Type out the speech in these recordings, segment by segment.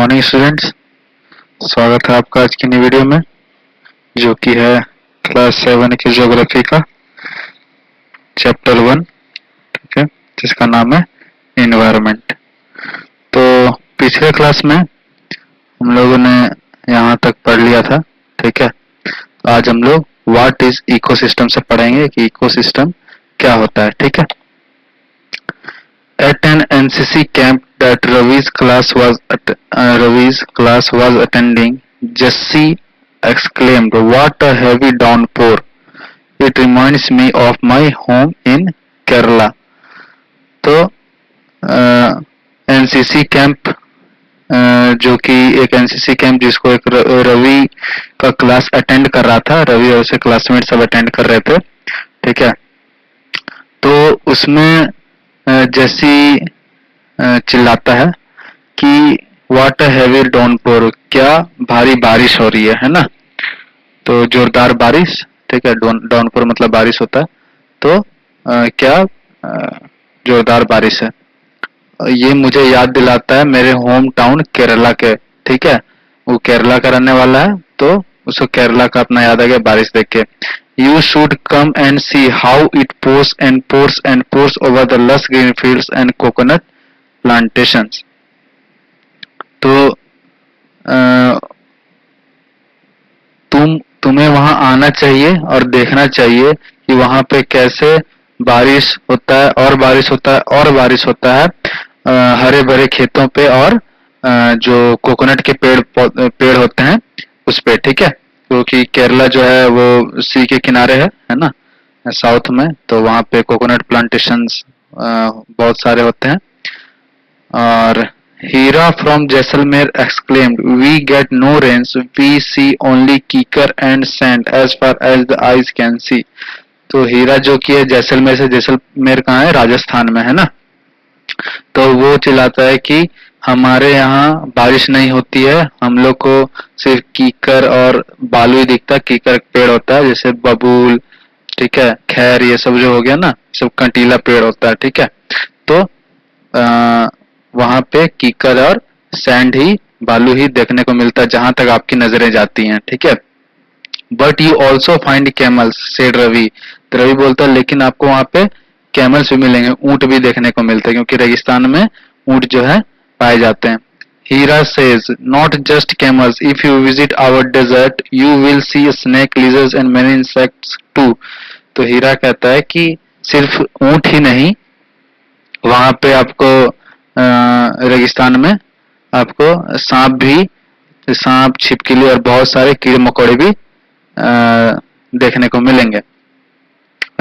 Morning students, स्वागत है आपका आज की नई वीडियो में जो कि है क्लास 7 की ज्योग्राफी का चैप्टर 1, ठीक है, जिसका नाम है इन्वायरमेंट। तो पिछले क्लास में हम लोगों ने यहाँ तक पढ़ लिया था, ठीक है। तो आज हम लोग व्हाट इज इकोसिस्टम से पढ़ेंगे कि इकोसिस्टम क्या होता है, ठीक है। At an NCC camp that Ravi's class was attending, Jessie exclaimed, "What a heavy downpour! It reminds me of my home in Kerala." तो एनसीसी कैंप जो कि एक एनसीसी कैंप जिसको एक रवि का क्लास अटेंड कर रहा था, रवि और उसके क्लासमेट सब अटेंड कर रहे थे, ठीक है। तो उसमें जैसी चिल्लाता है कि व्हाट अ हेवी डाउनपोर, क्या भारी बारिश हो रही है ना। तो जोरदार बारिश, ठीक है, डाउनपोर मतलब बारिश होता है। तो क्या जोरदार बारिश है। ये मुझे याद दिलाता है मेरे होम टाउन केरला के, ठीक है। वो केरला का रहने वाला है, तो उसको केरला का अपना याद आ गया बारिश देख के। You should come and see how it pours and pours and pours over the lush green fields and coconut plantations. तो तुम्हें वहां आना चाहिए और देखना चाहिए कि वहां पे कैसे बारिश होता है और बारिश होता है और बारिश होता है हरे भरे खेतों पे और जो कोकोनट के पेड़ होते हैं उस पे, ठीक है। क्योंकि केरला जो है वो सी के किनारे है ना, साउथ में। तो वहाँ पे कोकोनट प्लांटेशंस बहुत सारे होते हैं। और Hira from Jaisalmer exclaimed, "We get no rains, we see only कीकर and sand as far as the eyes can see." तो हीरा जो कि है जैसलमेर से, जैसलमेर कहाँ है, राजस्थान में है ना। तो वो चिल्लाता है कि हमारे यहाँ बारिश नहीं होती है, हम लोग को सिर्फ कीकर और बालू ही दिखता है। कीकर पेड़ होता है जैसे बबूल, ठीक है, खैर, ये सब जो हो गया ना, सब कंटीला पेड़ होता है, ठीक है। तो वहां पे कीकर और सैंड ही, बालू ही देखने को मिलता है जहां तक आपकी नजरें जाती हैं, ठीक है। But you also find camels, said Ravi. तो रवि बोलता है लेकिन आपको वहां पे कैमल्स भी मिलेंगे, ऊंट भी देखने को मिलते हैं, क्योंकि रेगिस्तान में ऊंट जो है पाए जाते हैं। हीरा says, "Not just camels. If you visit our desert, you will see snake, lizards and many insects too." तो हीरा कहता है कि सिर्फ ऊंट ही नहीं, वहां पे आपको रेगिस्तान में आपको सांप, छिपकली और बहुत सारे कीड़े मकोड़े भी देखने को मिलेंगे।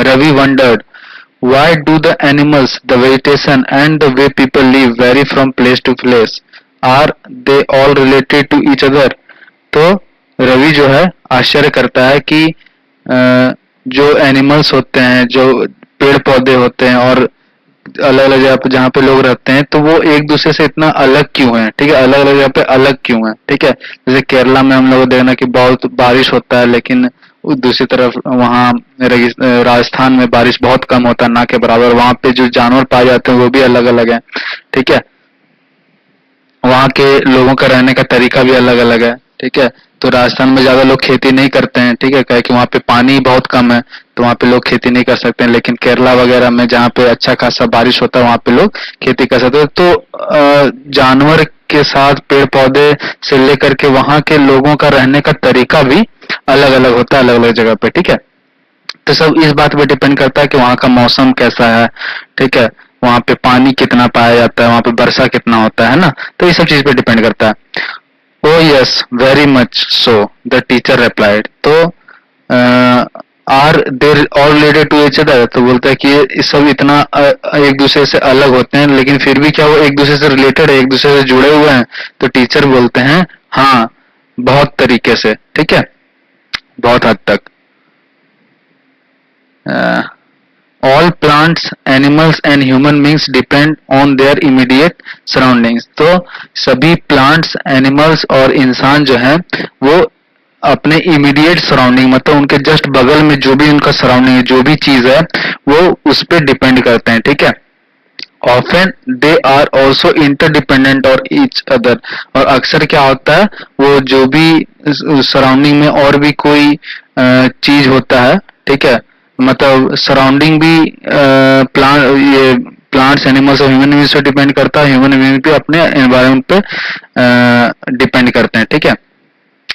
Ravi wondered, why do the animals, the vegetation and the way people live vary from place to place? Are they all related to each other? तो रवि जो है आश्चर्य करता है कि जो एनिमल्स होते हैं, जो पेड़ पौधे होते हैं और अलग अलग जगह पे जहाँ पे लोग रहते हैं, तो वो एक दूसरे से इतना अलग क्यों है, ठीक है, अलग अलग जगह पे अलग क्यों है, ठीक है। जैसे केरला में हम लोग देखना कि बहुत बारिश होता है, लेकिन दूसरी तरफ वहाँ राजस्थान में बारिश बहुत कम होता है, ना के बराबर। वहाँ पे जो जानवर पाए जाते हैं वो भी अलग अलग है, ठीक है। वहाँ के लोगों का रहने का तरीका भी अलग अलग है, ठीक है। तो राजस्थान में ज्यादा लोग खेती नहीं करते हैं, ठीक है, कि वहाँ पे पानी बहुत कम है, तो वहाँ पे लोग खेती नहीं कर सकते हैं। लेकिन केरला वगैरह में जहाँ पे अच्छा खासा बारिश होता है, वहाँ पे लोग खेती कर सकते हैं। तो जानवर के साथ पेड़ पौधे से लेकर के वहाँ के लोगों का रहने का तरीका भी अलग अलग होता है, अलग अलग जगह पे, ठीक है। तो सब इस बात पे डिपेंड करता है कि वहाँ का मौसम कैसा है, ठीक है, वहाँ पे पानी कितना पाया जाता है, वहाँ पे वर्षा कितना होता है ना। तो ये सब चीज पे डिपेंड करता है। Oh yes, very much so, the teacher replied. तो are they all related to each other? तो बोलता है कि ये सब इतना एक दूसरे से अलग होते हैं, लेकिन फिर भी क्या वो एक दूसरे से रिलेटेड है, एक दूसरे से जुड़े हुए हैं? तो टीचर बोलते हैं हाँ, बहुत तरीके से, ठीक है, बहुत हद तक। All plants, animals and human beings depend on their immediate surroundings. तो सभी plants, animals और इंसान जो हैं वो अपने इमीडिएट सराउंडिंग, मतलब उनके जस्ट बगल में जो भी उनका सराउंडिंग है, जो भी चीज है वो उस पर डिपेंड करते हैं, ठीक है। Often they are also interdependent और ईच अदर। और अक्सर क्या होता है, वो जो भी सराउंडिंग में और भी कोई चीज होता है, ठीक है, मतलब सराउंडिंग भी प्लांट, ये प्लांट्स, एनिमल्स और ह्यूमन बींग्स पे डिपेंड करता है, ह्यूमन बींग भी अपने एनवायरनमेंट पे डिपेंड करते हैं, ठीक है,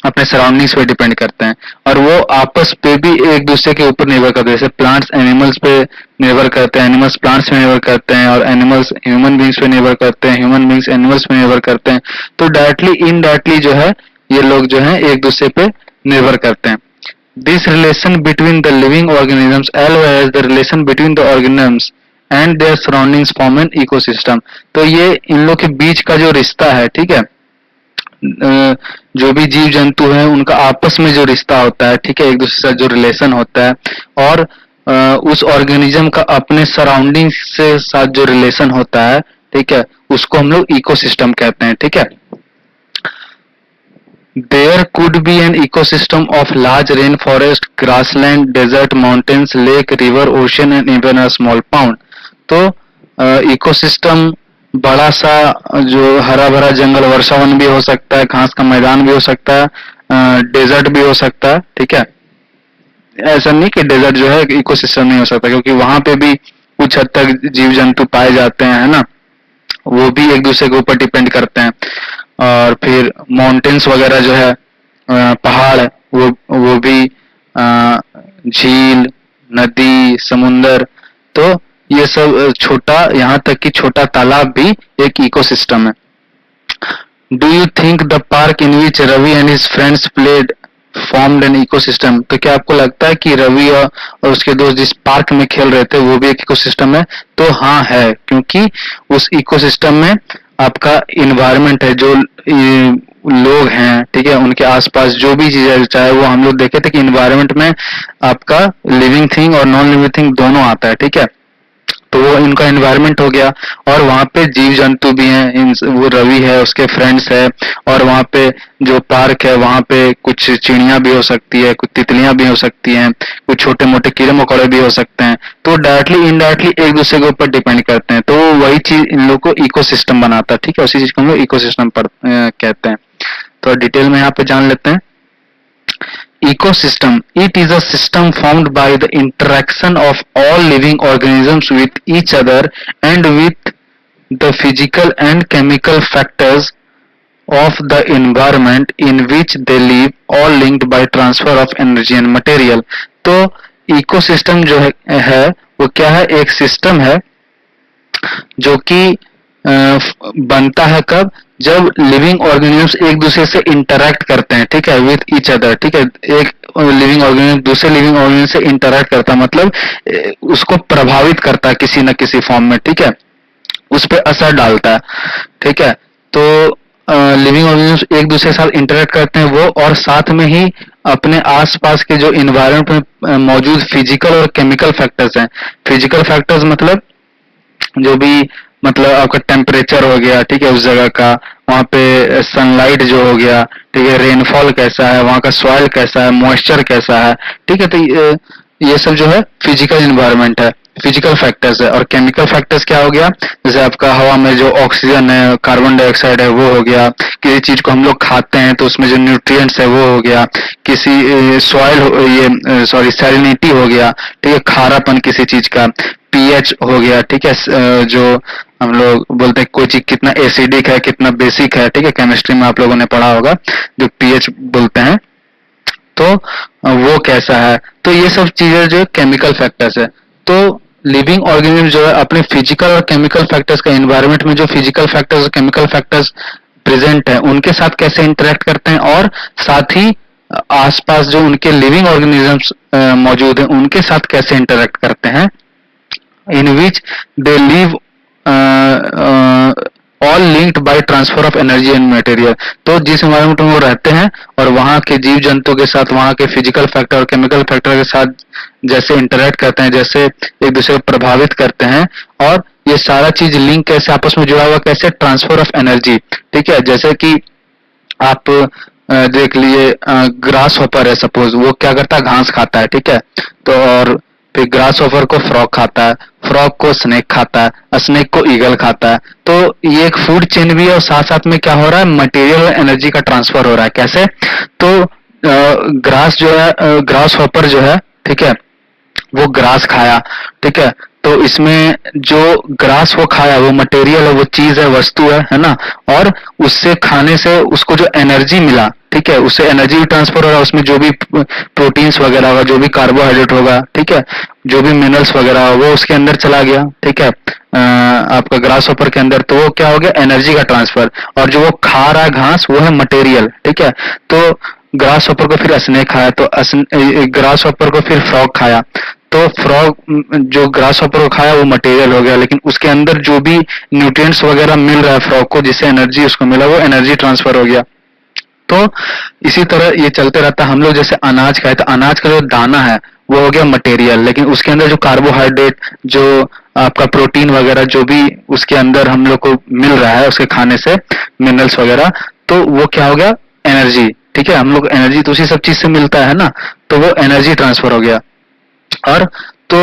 अपने सराउंडिंग्स पे डिपेंड करते हैं। और वो आपस पे भी एक दूसरे के ऊपर निर्भर करते हैं, जैसे प्लांट्स एनिमल्स पे निर्भर करते हैं, एनिमल्स प्लांट्स पे निर्भर करते हैं, और एनिमल्स ह्यूमन बींग्स पे निर्भर करते हैं, ह्यूमन बींग्स एनिमल्स पे निर्भर करते हैं। तो डायरेक्टली इनडायरेक्टली जो है ये लोग जो है एक दूसरे पे निर्भर करते हैं। This relation between the living organisms as well as the relation between the organisms and their surroundings form an ecosystem. तो ये इन लोग के बीच का जो रिश्ता है, ठीक है, जो भी जीव जंतु है उनका आपस में जो रिश्ता होता है, ठीक है, एक दूसरे से जो रिलेशन होता है, और उस ऑर्गेनिज्म का अपने सराउंडिंग से साथ जो रिलेशन होता है, ठीक है, उसको हम लोग इकोसिस्टम कहते हैं, ठीक है। There could be an ecosystem of large rain forest, grassland, desert, mountains, lake, river, ocean and even a small pond. तो इकोसिस्टम बड़ा सा जो हरा भरा जंगल, वर्षावन भी हो सकता है, घास का मैदान भी हो सकता है, डेजर्ट भी हो सकता है, ठीक है। ऐसा नहीं कि डेजर्ट जो है इकोसिस्टम नहीं हो सकता, क्योंकि वहां पे भी कुछ हद तक जीव जंतु पाए जाते हैं, है ना, वो भी एक दूसरे के ऊपर डिपेंड करते हैं। और फिर माउंटेन्स वगैरह जो है, पहाड़, वो भी झील, नदी, समुंदर, तो ये सब छोटा, यहाँ तक कि छोटा तालाब भी एक इकोसिस्टम है। Do you think the park in which Ravi and his friends played formed an ecosystem? तो क्या आपको लगता है कि रवि और उसके दोस्त जिस पार्क में खेल रहे थे वो भी एक इकोसिस्टम है? तो हाँ है, क्योंकि उस इकोसिस्टम में आपका इन्वायरमेंट है, जो लोग हैं, ठीक है, उनके आसपास जो भी चीज है, चाहे वो हम लोग देखे थे कि इन्वायरमेंट में आपका लिविंग थिंग और नॉन लिविंग थिंग दोनों आता है, ठीक है, तो वो इनका एनवायरनमेंट हो गया। और वहाँ पे जीव जंतु भी हैं, वो रवि है, उसके फ्रेंड्स है, और वहाँ पे जो पार्क है वहाँ पे कुछ चिड़िया भी हो सकती है, कुछ तितलियां भी हो सकती हैं, कुछ छोटे मोटे कीड़े मकोड़े भी हो सकते हैं। तो डायरेक्टली इनडायरेक्टली एक दूसरे के ऊपर डिपेंड करते हैं, तो वही चीज इन लोग को इकोसिस्टम बनाता है, ठीक है, उसी चीज को हम लोग इकोसिस्टम कहते हैं। तो डिटेल में यहाँ पे जान लेते हैं। Ecosystem. It is a system formed by the interaction of all living organisms with each other and with the physical and chemical factors of the environment in which they live, all linked by transfer of energy and material. तो ecosystem जो है वो क्या है, एक system है जो कि बनता है कब, जब लिविंग ऑर्गेनिजम्स एक दूसरे से इंटरैक्ट करते हैं, ठीक है, विथ ईच अदर, ठीक है, एक लिविंग ऑर्गेनिज्म दूसरे लिविंग ऑर्गेनिज्म से इंटरैक्ट करता है, मतलब उसको प्रभावित करता है किसी न किसी फॉर्म में, ठीक है, उस पर असर डालता है, ठीक है। तो लिविंग ऑर्गेनिजम्स एक दूसरे के साथ इंटरैक्ट करते हैं वो, और साथ में ही अपने आसपास के जो इन्वायरमेंट में मौजूद फिजिकल और केमिकल फैक्टर्स हैं। फिजिकल फैक्टर्स मतलब जो भी, मतलब आपका टेम्परेचर हो गया, ठीक है, उस जगह का, वहाँ पे सनलाइट जो हो गया, ठीक है, रेनफॉल कैसा है, वहाँ का सॉइल कैसा है, मॉइस्चर कैसा है, ठीक है, तो ये सब जो है फिजिकल इन्वायरमेंट है, फिजिकल फैक्टर्स है। और केमिकल फैक्टर्स क्या हो गया, जैसे आपका हवा में जो ऑक्सीजन है, कार्बन डाइऑक्साइड है, वो हो गया, किसी चीज को हम लोग खाते हैं तो उसमें जो न्यूट्रिएंट्स है वो हो गया, किसी सॉइल, ये सॉरी सैलिनिटी हो गया, ठीक है, खारापन किसी चीज का, पीएच हो गया, ठीक है, जो हम लोग बोलते हैं कोई चीज कितना एसिडिक है, कितना बेसिक है, ठीक है, केमिस्ट्री में आप लोगों ने पढ़ा होगा जो पीएच बोलते हैं, तो वो कैसा है। तो ये सब चीजें जो केमिकल फैक्टर्स है। तो लिविंग ऑर्गेनिज्म जो है अपने फिजिकल और केमिकल फैक्टर्स का, एनवायरनमेंट में जो फिजिकल फैक्टर्स और केमिकल फैक्टर्स प्रेजेंट है उनके साथ कैसे इंटरेक्ट करते हैं, और साथ ही आसपास जो उनके लिविंग ऑर्गेनिजम्स मौजूद हैं उनके साथ कैसे इंटरेक्ट करते हैं, in which they live all linked by transfer of energy and material। तो जिस एनवायरनमेंट में वो रहते हैं और वहाँ के जीव जंतु के साथ, वहाँ के फिजिकल फैक्टर और केमिकल फैक्टर के साथ जैसे इंटरेक्ट करते हैं, जैसे एक दूसरे को प्रभावित करते हैं, और ये सारा चीज लिंक कैसे आपस में जुड़ा हुआ, कैसे ट्रांसफर ऑफ एनर्जी, ठीक है, जैसे कि आप देख लिए ग्रास हॉपर है सपोज, वो क्या करता है, घास खाता है, ठीक है, तो और फिर ग्रास ऑफर को फ्रॉग खाता है, फ्रॉग को स्नेक खाता है, स्नेक को ईगल खाता है। तो ये एक फूड चेन भी है और साथ साथ में क्या हो रहा है, मटेरियल और एनर्जी का ट्रांसफर हो रहा है। कैसे? तो ग्रास जो है, ग्रास हॉपर जो है, ठीक है, वो ग्रास खाया, ठीक है, तो इसमें जो ग्रास वो खाया वो मटेरियल है, वो चीज है, वस्तु है ना, और उससे खाने से उसको जो एनर्जी मिला, ठीक है, उससे एनर्जी भी ट्रांसफर हो रहा है, उसमें जो भी प्रोटीन्स वगैरह होगा, जो भी कार्बोहाइड्रेट होगा, ठीक है, जो भी मिनरल्स वगैरह वो उसके अंदर चला गया, ठीक है, आपका ग्रास हॉपर के अंदर, तो वो क्या हो गया, एनर्जी का ट्रांसफर। और जो वो खा रहा है घास वो है मटेरियल, ठीक है। तो ग्रास हॉपर को फिर स्नेक खाया, तो ग्रास हॉपर को फिर फ्रॉग खाया, तो फ्रॉग जो ग्रास हॉपर को खाया वो मटेरियल हो गया, लेकिन उसके अंदर जो भी न्यूट्रिएंट्स वगैरह मिल रहा है फ्रॉग को, जिससे एनर्जी उसको मिला, वो एनर्जी ट्रांसफर हो गया। तो इसी तरह ये चलते रहता है। हम लोग जैसे अनाज खाए, तो अनाज का जो दाना है वो हो गया मटेरियल, लेकिन उसके अंदर जो कार्बोहाइड्रेट, जो आपका प्रोटीन वगैरह जो भी उसके अंदर हम लोग को मिल रहा है उसके खाने से, मिनरल्स वगैरह, तो वो क्या हो गया, एनर्जी, ठीक है। हम लोग एनर्जी तो उसी सब चीज से मिलता है ना, तो वो एनर्जी ट्रांसफर हो गया। और तो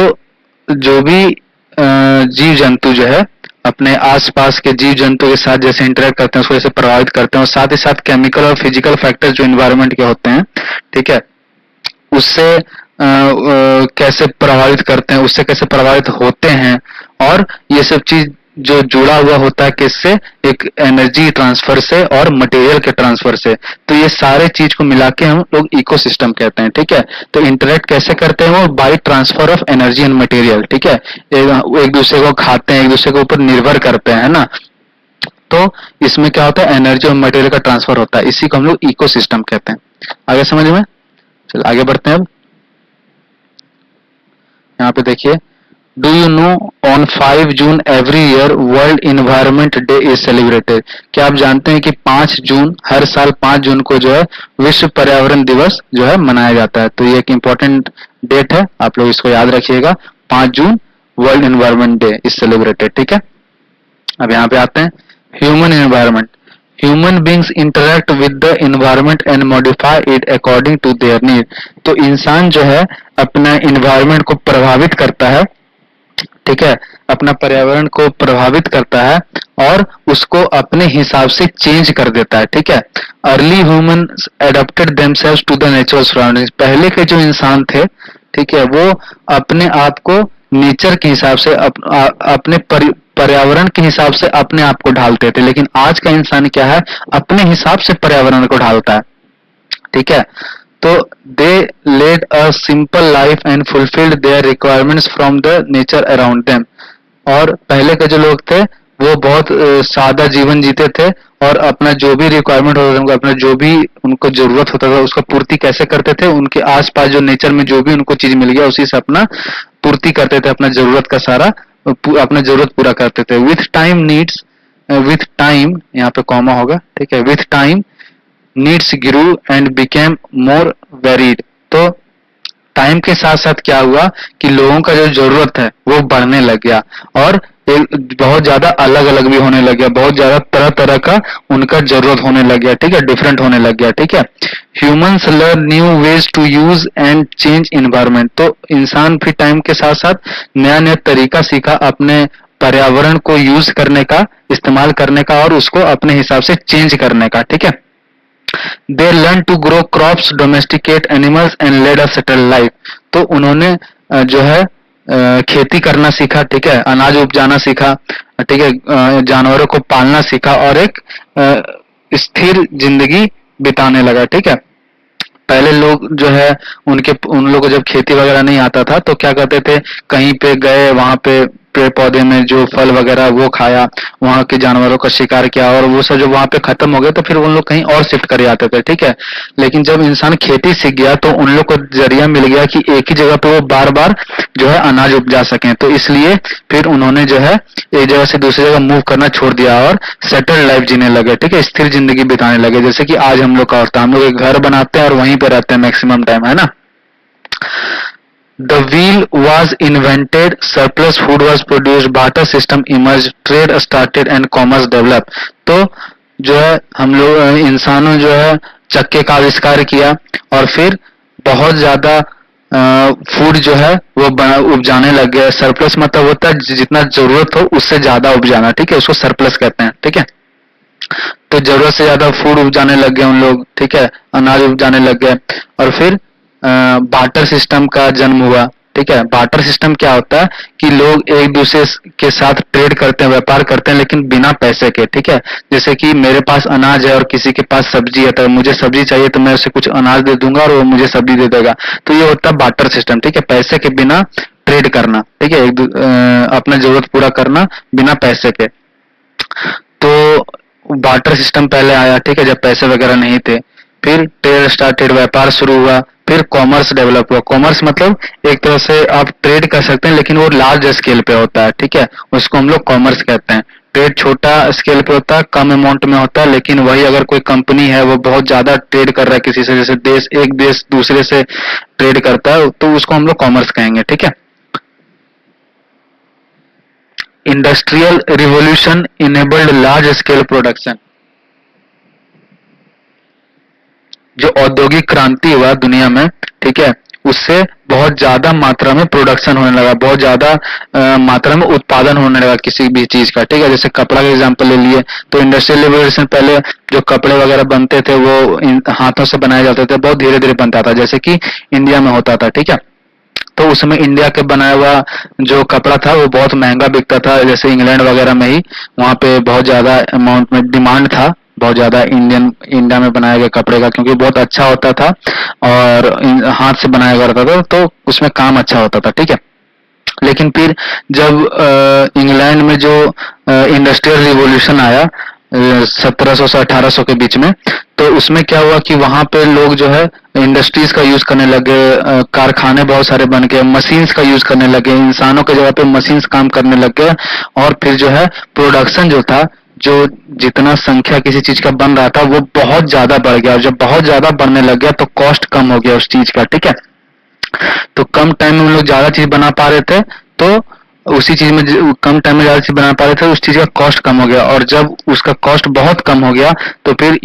जो भी जीव जंतु जो है अपने आसपास के जीव जंतु के साथ जैसे इंटरेक्ट करते हैं, उसको जैसे प्रभावित करते हैं, और साथ ही साथ केमिकल और फिजिकल फैक्टर्स जो इन्वायरमेंट के होते हैं, ठीक है, उससे कैसे प्रभावित करते हैं, उससे कैसे प्रभावित होते हैं, और ये सब चीज जो जुड़ा हुआ होता है किससे, एक एनर्जी ट्रांसफर से और मटेरियल के ट्रांसफर से। तो ये सारे चीज को मिला के हम लोग इकोसिस्टम कहते हैं, ठीक है। तो इंटरेक्ट कैसे करते हैं वो, by transfer of energy and material, ठीक है। एक दूसरे को खाते हैं, एक दूसरे के ऊपर निर्भर करते हैं, है ना। तो इसमें क्या होता है, एनर्जी और मटेरियल का ट्रांसफर होता है, इसी को हम लोग इकोसिस्टम कहते हैं। आगे समझ में? चल आगे बढ़ते हैं। अब यहाँ पे देखिए, do you know on 5 June every year world environment day is celebrated. क्या आप जानते हैं कि 5 जून, हर साल 5 जून को जो है विश्व पर्यावरण दिवस जो है मनाया जाता है। तो ये एक इम्पोर्टेंट डेट है, आप लोग इसको याद रखिएगा, 5 June world environment day is celebrated, ठीक है। अब यहाँ पे आते हैं, human environment. Human beings interact with the environment and modify it according to their need. तो इंसान जो है अपना इन्वायरमेंट को प्रभावित करता है, ठीक है, अपना पर्यावरण को प्रभावित करता है और उसको अपने हिसाब से चेंज कर देता है, ठीक है। Early human adapted themselves to the natural surroundings. पहले के जो इंसान थे, ठीक है, वो अपने आप को नेचर के हिसाब से अपने पर्यावरण के हिसाब से अपने आप को ढालते थे, लेकिन आज का इंसान क्या है, अपने हिसाब से पर्यावरण को ढालता है, ठीक है। तो they led a simple life and fulfilled their requirements from the nature around them. और पहले के जो लोग थे वो बहुत सादा जीवन जीते थे, और अपना जो भी रिक्वायरमेंट होता था, अपना जो भी उनको जरूरत होता था उसका पूर्ति कैसे करते थे, उनके आसपास जो नेचर में जो भी उनको चीज मिल गया उसी से अपना पूर्ति करते थे, अपना जरूरत का सारा अपना जरूरत पूरा करते थे। With time needs, with time यहाँ पे कॉमा होगा, ठीक है, with time needs grew and became more varied. तो टाइम के साथ साथ क्या हुआ कि लोगों का जो जरूरत है वो बढ़ने लग गया, और बहुत ज्यादा अलग अलग भी होने लग गया, बहुत ज्यादा तरह तरह का उनका जरूरत होने लग गया, ठीक है, डिफरेंट होने लग गया, ठीक है। Humans learn new ways to use and change environment. तो इंसान फिर टाइम के साथ साथ नया नया तरीका सीखा अपने पर्यावरण को यूज करने का, इस्तेमाल करने का, और उसको अपने हिसाब से चेंज करने का, ठीक है। They learn to grow crops, domesticate animals and led a settle life. तो उन्होंने जो है खेती करना सीखा, ठीक है, अनाज उपजाना सीखा, ठीक है, जानवरों को पालना सीखा, और एक स्थिर जिंदगी बिताने लगा, ठीक है। पहले लोग जो है उन लोगों को जब खेती वगैरह नहीं आता था तो क्या करते थे, कहीं पे गए, वहां पे पेड़ पौधे में जो फल वगैरह वो खाया, वहां के जानवरों का शिकार किया, और वो सब जब वहां पे खत्म हो गया तो फिर उन लोग कहीं और शिफ्ट कर आते थे, ठीक है। लेकिन जब इंसान खेती सीख गया तो उन लोग को जरिया मिल गया कि एक ही जगह पे वो बार बार जो है अनाज उपजा सकें, तो इसलिए फिर उन्होंने जो है एक जगह से दूसरी जगह मूव करना छोड़ दिया और सेटल लाइफ जीने लगे, ठीक है, स्थिर जिंदगी बिताने लगे। जैसे कि आज हम लोग का होता है, हम लोग एक घर बनाते हैं और वहीं पे रहते हैं मैक्सिमम टाइम, है ना। The wheel was invented, surplus food was produced, barter system emerged, trade started and commerce developed। तो जो है हम लोग इंसानों जो है चक्के का आविष्कार किया, और फिर बहुत ज्यादा फूड जो है वो उपजाने लग गए। सरप्लस मतलब होता है जितना जरूरत हो उससे ज्यादा उपजाना, ठीक है, उसको सरप्लस कहते हैं, ठीक है। तो जरूरत से ज्यादा फूड उपजाने लग गए उन लोग, ठीक है, अनाज उपजाने लग गए। और फिर बार्टर सिस्टम का जन्म हुआ, ठीक है। बार्टर सिस्टम क्या होता है कि लोग एक दूसरे के साथ ट्रेड करते हैं, व्यापार करते हैं, लेकिन बिना पैसे के, ठीक है। जैसे कि मेरे पास अनाज है और किसी के पास सब्जी है, तो मुझे सब्जी चाहिए तो मैं उसे कुछ अनाज दे दूंगा और वो मुझे सब्जी दे देगा। तो ये होता है बार्टर सिस्टम, ठीक है, पैसे के बिना ट्रेड करना, ठीक है, अपना जरूरत पूरा करना बिना पैसे के। तो बार्टर सिस्टम पहले आया, ठीक है, जब पैसे वगैरह नहीं थे। फिर ट्रेड स्टार्टेड, व्यापार शुरू हुआ। फिर कॉमर्स डेवलप हुआ। कॉमर्स मतलब एक तरह से आप ट्रेड कर सकते हैं लेकिन वो लार्ज स्केल पे होता है, ठीक है, उसको हम लोग कॉमर्स कहते हैं। ट्रेड छोटा स्केल पे होता है, कम अमाउंट में होता है, लेकिन वही अगर कोई कंपनी है वो बहुत ज्यादा ट्रेड कर रहा है किसी से, जैसे एक देश दूसरे से ट्रेड करता है, तो उसको हम लोग कॉमर्स कहेंगे, ठीक है। Industrial revolution enabled large scale production. जो औद्योगिक क्रांति हुआ दुनिया में, ठीक है, उससे बहुत ज्यादा मात्रा में प्रोडक्शन होने लगा, बहुत ज्यादा मात्रा में उत्पादन होने लगा किसी भी चीज का, ठीक है। जैसे कपड़ा का एग्जांपल ले लिए तो इंडस्ट्रियल रिवोल्यूशन पहले जो कपड़े वगैरह बनते थे वो हाथों से बनाए जाते थे, बहुत धीरे धीरे बनता था, जैसे कि इंडिया में होता था, ठीक है। तो उसमें इंडिया के बनाया हुआ जो कपड़ा था वो बहुत महंगा बिकता था, जैसे इंग्लैंड वगैरह में ही वहां पे बहुत ज्यादा अमाउंट में डिमांड था, बहुत ज्यादा इंडिया में बनाए गए कपड़े का, क्योंकि बहुत अच्छा होता था और हाथ से बनाया गया रहता था, तो उसमें काम अच्छा होता था, ठीक है। लेकिन फिर जब इंग्लैंड में जो इंडस्ट्रियल रिवॉल्यूशन आया 1700 से 1800 के बीच में, तो उसमें क्या हुआ कि वहां पे लोग जो है इंडस्ट्रीज का यूज करने लगे, कारखाने बहुत सारे बन गए, मशीन्स का यूज करने लगे, इंसानों की जगह पे मशीन्स काम करने लग गए। और फिर जो है प्रोडक्शन जो था, जो जितना संख्या किसी चीज का बन रहा था वो बहुत ज्यादा बढ़ गया, और जब बहुत ज्यादा बढ़ने लग गया तो कॉस्ट कम हो गया उस चीज का, ठीक है। तो कम टाइम में हम लोग ज्यादा चीज बना पा रहे थे, तो उसी चीज में कम टाइम में ज्यादा चीज बना पा रहे थे, उस चीज का कॉस्ट कम हो गया, और जब उसका कॉस्ट बहुत कम हो गया तो फिर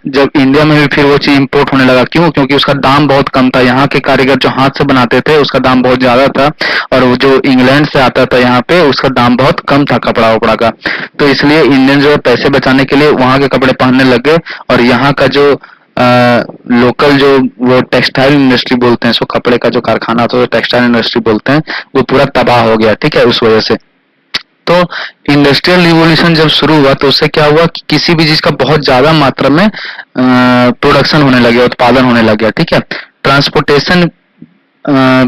जब इंडिया में भी फिर वो चीज इंपोर्ट होने लगा। क्यों? क्योंकि उसका दाम बहुत कम था, यहाँ के कारीगर जो हाथ से बनाते थे उसका दाम बहुत ज्यादा था, और वो जो इंग्लैंड से आता था यहाँ पे उसका दाम बहुत कम था कपड़ा वपड़ा का। तो इसलिए इंडियन जो है पैसे बचाने के लिए वहां के कपड़े पहनने लग गए, और यहाँ का जो लोकल जो वो टेक्सटाइल इंडस्ट्री बोलते हैं, इसको कपड़े का जो कारखाना होता है टेक्सटाइल इंडस्ट्री बोलते हैं, वो पूरा तबाह हो गया, ठीक है, उस वजह से। तो इंडस्ट्रियल रिवॉल्यूशन जब शुरू हुआ तो उससे क्या हुआ कि किसी भी चीज का बहुत ज्यादा मात्रा में प्रोडक्शन होने लगे, उत्पादन होने लग गया, ठीक है। Transportation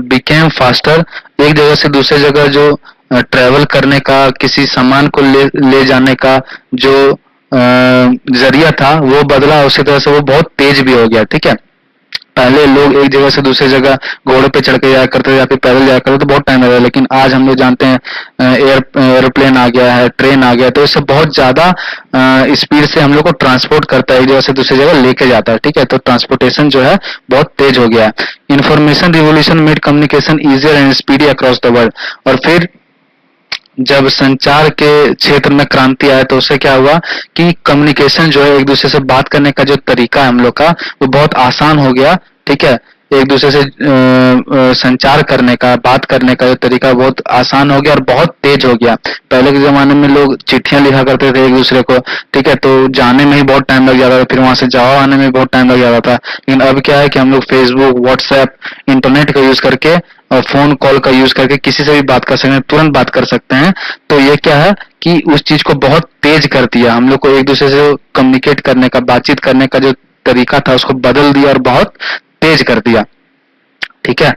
became faster. एक जगह से दूसरे जगह जो ट्रेवल करने का, किसी सामान को ले जाने का जो जरिया था वो बदला, उसी तरह से वो बहुत तेज भी हो गया, ठीक है। पहले लोग एक जगह से दूसरे जगह घोड़े पे चढ़ के जाया करते थे या फिर पैदल जाया करते, तो बहुत टाइम लगता है, लेकिन आज हम लोग जानते हैं एरोप्लेन आ गया है, ट्रेन आ गया, तो इससे बहुत ज्यादा स्पीड से हम लोग को ट्रांसपोर्ट करता है, एक जगह से दूसरी जगह लेके जाता है, ठीक है। तो ट्रांसपोर्टेशन जो है बहुत तेज हो गया है। Information revolution made communication easier and speedy across the world. और फिर जब संचार के क्षेत्र में क्रांति आया तो उससे क्या हुआ कि कम्युनिकेशन जो है, एक दूसरे से बात करने का जो तरीका है हम लोग का, वो बहुत आसान हो गया, ठीक है। एक दूसरे से संचार करने का, बात करने का जो तरीका बहुत आसान हो गया और बहुत तेज हो गया। पहले के जमाने में लोग चिट्ठियां लिखा करते थे एक दूसरे को, ठीक है, तो जाने में ही बहुत टाइम लग जाता था, फिर वहां से जवाब आने में बहुत टाइम लग जाता था। लेकिन अब क्या है कि हम लोग फेसबुक, व्हाट्सएप, इंटरनेट का यूज करके और फोन कॉल का यूज करके किसी से भी बात कर सकते हैं, तुरंत बात कर सकते हैं। तो ये क्या है कि उस चीज को बहुत तेज कर दिया, हम लोग को एक दूसरे से कम्युनिकेट करने का, बातचीत करने का जो तरीका था उसको बदल दिया और बहुत तेज कर दिया, ठीक है।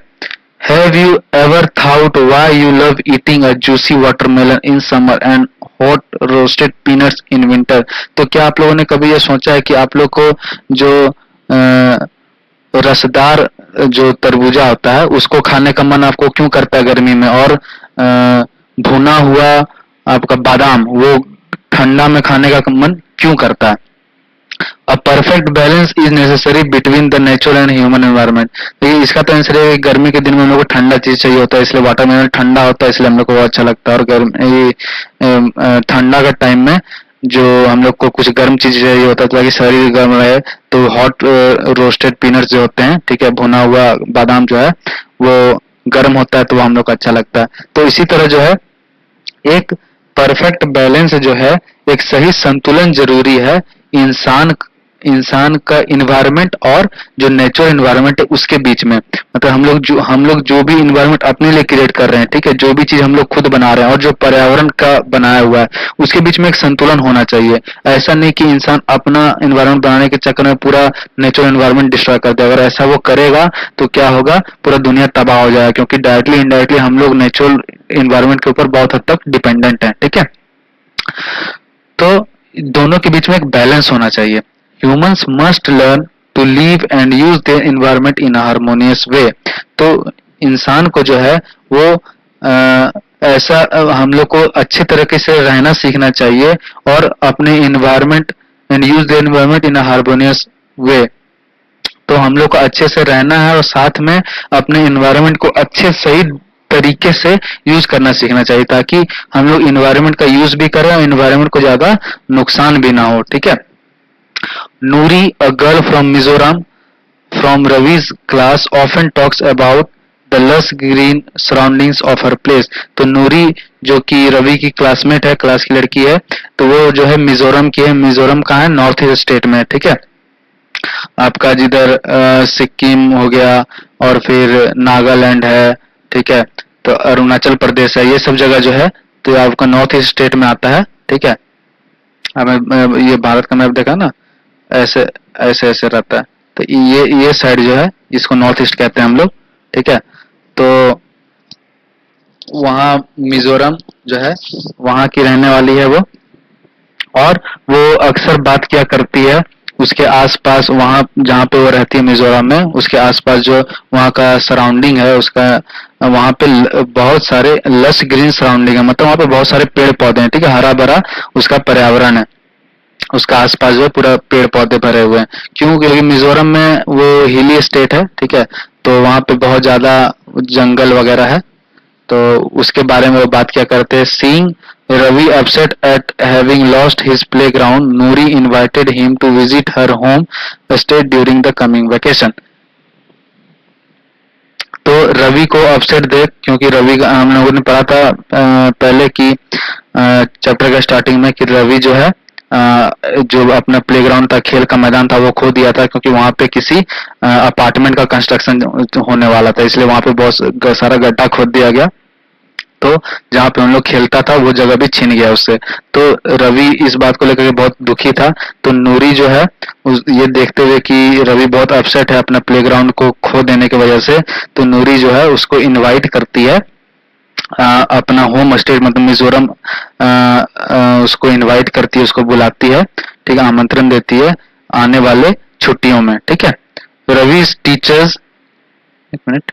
Have you ever thought why you love eating a juicy watermelon in summer and hot roasted peanuts in winter? तो क्या आप लोगों ने कभी ये सोचा है कि आप लोग को जो रसदार जो तरबूजा होता है उसको खाने का मन आपको क्यों करता है गर्मी में, और भुना हुआ आपका बादाम वो ठंडा में खाने का मन क्यों करता है? A perfect balance is necessary between the natural and human environment. देखिए इसका तो आंसर है गर्मी के दिन में हम लोग को ठंडा चीज चाहिए होता है, इसलिए वाटरमेलन ठंडा होता है, इसलिए हम लोग को अच्छा लगता है। और गर्मी ठंडा का टाइम में जो हम लोग को कुछ गर्म चीज चाहिए होता है ताकि शरीर गर्म रहे, तो हॉट रोस्टेड पीनट्स जो होते हैं, ठीक है, भुना हुआ बादाम जो है वो गर्म होता है तो वो हम लोग को अच्छा लगता है। तो इसी तरह जो है एक परफेक्ट बैलेंस जो है, एक सही संतुलन जरूरी है इंसान इंसान का इन्वायरमेंट और जो नेचुरल इन्वायरमेंट है उसके बीच में। मतलब हम लोग जो भी इन्वायरमेंट अपने लिए क्रिएट कर रहे हैं, ठीक है, जो भी चीज हम लोग खुद बना रहे हैं और जो पर्यावरण का बनाया हुआ है उसके बीच में एक संतुलन होना चाहिए। ऐसा नहीं कि इंसान अपना इन्वायरमेंट बनाने के चक्कर में पूरा नेचुरल इन्वायरमेंट डिस्ट्रॉय कर दे। अगर ऐसा वो करेगा तो क्या होगा, पूरा दुनिया तबाह हो जाएगा, क्योंकि डायरेक्टली इनडायरेक्टली हम लोग नेचुरल इन्वायरमेंट के ऊपर बहुत हद तक डिपेंडेंट है, ठीक है। तो दोनों के बीच में एक बैलेंस होना चाहिए। Humans must learn to live and use their environment in a harmonious way. तो इंसान को जो है वो ऐसा हम लोग को अच्छे तरीके से रहना सीखना चाहिए और अपने environment and use the environment in a harmonious way. तो हम लोग को अच्छे से रहना है और साथ में अपने इन्वायरमेंट को अच्छे सही तरीके से यूज करना सीखना चाहिए, ताकि हम लोग इन्वायरमेंट का यूज भी करें और इन्वायरमेंट को ज्यादा नुकसान भी ना हो, ठीक है। Noori, a girl from Mizoram from Ravi's class often talks about the lush green surroundings of her place। तो नूरी जो कि रवि की क्लासमेट है, क्लास की लड़की है, तो वो जो है मिजोरम की है। मिजोरम कहाँ है? नॉर्थ ईस्ट स्टेट में है, ठीक है। आपका जिधर सिक्किम हो गया और फिर नागालैंड है, ठीक है, तो अरुणाचल प्रदेश है, ये सब जगह जो है तो ये आपका नॉर्थ ईस्ट स्टेट में आता है, ठीक है। हमें ये भारत का मैप देखा ना, ऐसे ऐसे ऐसे रहता है। तो ये साइड जो है इसको नॉर्थ ईस्ट कहते हैं हम लोग, ठीक है। तो वहाँ मिजोरम जो है वहाँ की रहने वाली है वो, और वो अक्सर बात किया करती है उसके आसपास, वहाँ जहाँ पे वो रहती है मिजोरम में, उसके आसपास जो वहाँ का सराउंडिंग है उसका, वहाँ पे बहुत सारे लस ग्रीन सराउंडिंग है, मतलब वहाँ पे बहुत सारे पेड़ पौधे हैं, ठीक है, हरा भरा उसका पर्यावरण है, उसका आसपास जो है पूरा पेड़ पौधे भरे हुए हैं। क्यों? क्योंकि मिजोरम में वो हिली स्टेट है, ठीक है, तो वहाँ पे बहुत ज्यादा जंगल वगैरह है। तो उसके बारे में वो बात क्या करते हैं। Seeing Ravi upset at having lost his playground, Noori invited him to visit her home state during the coming vacation. तो रवि को अपसेट देख, क्योंकि रवि का हम लोगों ने पढ़ा था पहले की चैप्टर का स्टार्टिंग में कि रवि जो है जो अपना प्लेग्राउंड था, खेल का मैदान था, वो खो दिया था, क्योंकि वहां पे किसी अपार्टमेंट का कंस्ट्रक्शन होने वाला था, इसलिए वहां पे बहुत सारा गड्ढा खोद दिया गया। तो जहाँ पे हम लोग खेलता था वो जगह भी छीन गया उससे। तो रवि इस बात को लेकर के बहुत दुखी था। तो नूरी जो है ये देखते हुए कि रवि बहुत अपसेट है अपना प्लेग्राउंड को खो देने की वजह से, तो नूरी जो है उसको इनवाइट करती है अपना होम स्टेट, मतलब मिजोरम उसको इनवाइट करती है, उसको बुलाती है, ठीक है, आमंत्रण देती है आने वाले छुट्टियों में, ठीक है। रवि's टीचर्स, एक minute,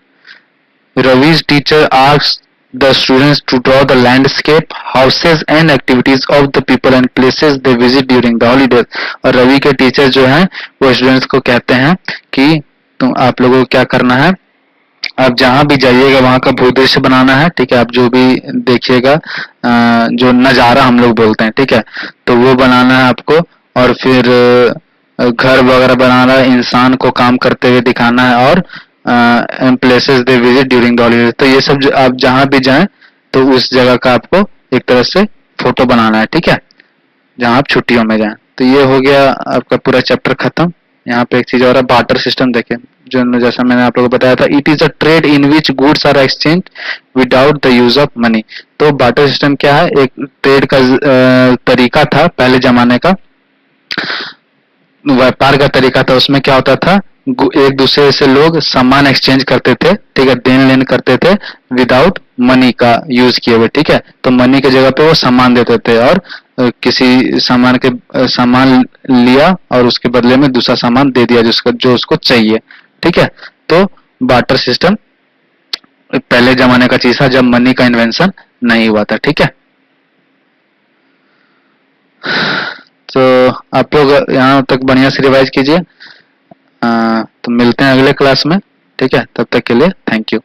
Ravi's teacher asked the students to draw the landscape, houses and activities of the people and places they visit during the holidays। और रवि के टीचर जो हैं वो स्टूडेंट्स को कहते हैं कि तुम आप लोगों को क्या करना है, आप जहां भी जाइएगा वहां का भूदृश्य बनाना है, ठीक है, आप जो भी देखिएगा जो नजारा हम लोग बोलते हैं, ठीक है, तो वो बनाना है आपको। और फिर घर वगैरह बनाना है, इंसान को काम करते हुए दिखाना है, और places they visit during the holidays. तो ये सब आप जहां भी जाएं तो उस जगह का आपको एक तरह से फोटो बनाना है, ठीक है, जहां आप छुट्टियों में जाएं। तो ये हो गया आपका पूरा चैप्टर खत्म। यहाँ पे एक चीज और है, बार्टर सिस्टम देखें, जो जैसा मैंने आप लोगों को बताया था, it is a trade in which goods are exchange without the use of money. तो बार्टर सिस्टम क्या है? एक ट्रेड का तरीका था पहले जमाने का, व्यापार का तरीका था। उसमें क्या होता था, एक दूसरे से लोग सामान एक्सचेंज करते थे, ठीक है, देन लेन करते थे विदाउट मनी का यूज किए हुए, ठीक है। तो मनी की जगह पे वो सामान देते थे, और किसी सामान लिया और उसके बदले में दूसरा सामान दे दिया जिसका जो उसको चाहिए, ठीक है। तो बार्टर सिस्टम पहले जमाने का चीज था जब मनी का इन्वेंशन नहीं हुआ था, ठीक है। तो आप लोग यहाँ तक बढ़िया से रिवाइज कीजिए। तो मिलते हैं अगले क्लास में, ठीक है, तब तक के लिए थैंक यू।